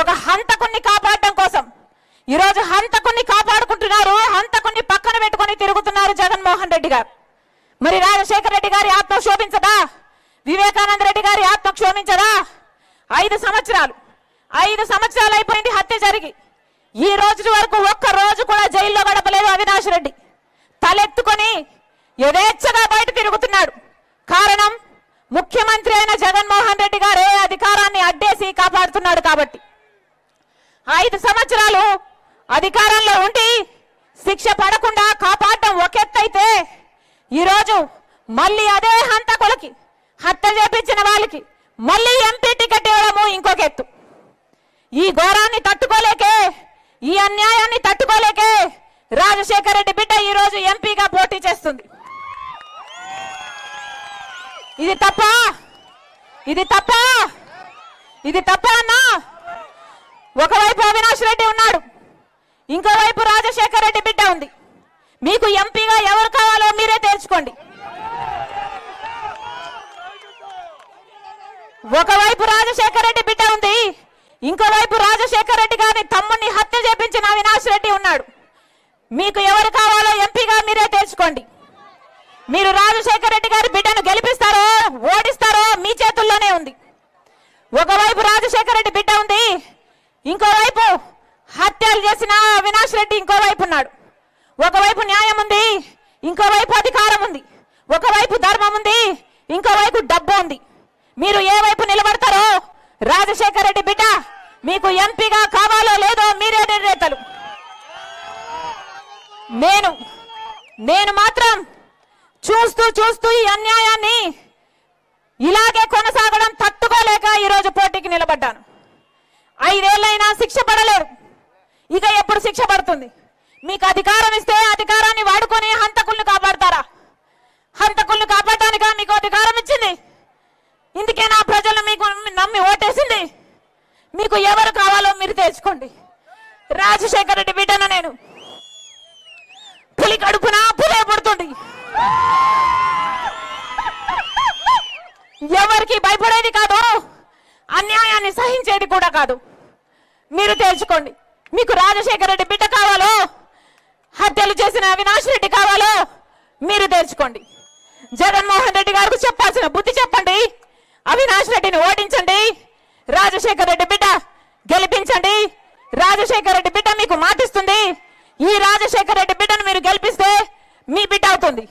ఒక హంతకుణ్ణి కాపాడడం కోసం ఈరోజు హంతకుణ్ణి కాపాడుకుంటున్నారు, హంతకుణ్ణి పక్కన పెట్టుకొని తిరుగుతున్నారు జగన్మోహన్ రెడ్డి గారు. మరి రాజశేఖర రెడ్డి గారి ఆత్మ క్షోభించదా? వివేకానంద రెడ్డి గారి ఆత్మ క్షోభించదా? 5 సంవత్సరాలు అయిపోయింది హత్య జరిగి, ఈ రోజు వరకు ఒక్క రోజు కూడా జైల్లో గడపలేదు అవినాష్ రెడ్డి. తలెత్తుకొని యథేచ్ఛగా బయట తిరుగుతున్నాడు. కారణం ముఖ్యమంత్రి అయిన జగన్మోహన్ రెడ్డి గారే అధికారాన్ని అడ్డేసి కాపాడుతున్నాడు కాబట్టి. 5 సంవత్సరాలు అధికారంలో ఉండి శిక్ష పడకుండా కాపాడడం ఒక ఎత్తు అయితే, ఈరోజు మళ్ళీ అదే హంతకులకి, హత్య చేపించిన వాళ్ళకి మళ్ళీ ఎంపీ టికెట్ ఇవ్వడము ఇంకొక ఎత్తు. ఈ ఘోరాన్ని తట్టుకోలేకే, ఈ అన్యాయాన్ని తట్టుకోలేకే రాజశేఖర రెడ్డి బిడ్డ ఈరోజు ఎంపీగా పోటీ చేస్తుంది. ఇది తప్ప అన్నా? ఒకవైపు అవినాష్ రెడ్డి ఉన్నాడు, ఇంకోవైపు రాజశేఖర రెడ్డి బిడ్డ ఉంది. మీకు ఎంపీగా ఎవరు కావాలో మీరే తేల్చుకోండి. ఒకవైపు రాజశేఖర రెడ్డి బిడ్డ ఉంది, ఇంకోవైపు రాజశేఖర రెడ్డి గారిని తమ్ముడిని హత్య చేపించిన అవినాష్ రెడ్డి ఉన్నాడు. మీకు ఎవరు కావాలో ఎంపీగా మీరే తేల్చుకోండి. మీరు రాజశేఖర రెడ్డి గారి బిడ్డను గెలిపిస్తారో ఓడిస్తారో మీ చేతుల్లోనే ఉంది. ఒకవైపు రాజశేఖర రెడ్డి బిడ్డ ఉంది, ఇంకోవైపు హత్యలు చేసిన అవినాష్ రెడ్డి ఇంకోవైపు ఉన్నాడు. ఒకవైపు న్యాయం ఉంది, ఇంకోవైపు అధికారం ఉంది. ఒకవైపు ధర్మం ఉంది, ఇంకోవైపు డబ్బు ఉంది. మీరు ఏ వైపు నిలబడతారో రాజశేఖర రెడ్డి బిడ్డ మీకు ఎంపీగా కావాలో లేదో మీరే నిర్ణేతలు. నేను మాత్రం చూస్తూ ఈ అన్యాయాన్ని ఇలాగే కొనసాగడం తట్టుకోలేక ఈరోజు పోటీకి నిలబడ్డాను. 5 ఏళ్ళైనా శిక్ష పడలేరు, ఇక ఎప్పుడు శిక్ష పడుతుంది? మీకు అధికారం ఇస్తే అధికారాన్ని వాడుకొని హంతకుల్ని కాపాడతారా? హంతకుల్ని కాపాడటానికా మీకు అధికారం ఇచ్చింది? ఇందుకే నా ప్రజలు మీకు నమ్మి ఓటేసింది. మీకు ఎవరు కావాలో మీరు తెచ్చుకోండి. రాజశేఖర రెడ్డి బిడ్డను నేను. పులి కడుపున పులే పడుతుంది. ఎవరికి భయపడేది కాదు, అన్యాయాన్ని సహించేది కూడా కాదు. మీరు తేల్చుకోండి. మీకు రాజశేఖర రెడ్డి బిడ్డ కావాలో, హత్యలు చేసిన అవినాష్ రెడ్డి కావాలో మీరు తేల్చుకోండి. జగన్మోహన్ రెడ్డి గారికి చెప్పాల్సిన బుద్ధి చెప్పండి. అవినాష్ రెడ్డిని ఓడించండి, రాజశేఖర రెడ్డి బిడ్డ గెలిపించండి. రాజశేఖర రెడ్డి బిడ్డ మీకు మాటిస్తుంది. ఈ రాజశేఖర రెడ్డి బిడ్డను మీరు గెలిపిస్తే మీ బిడ్డ అవుతుంది.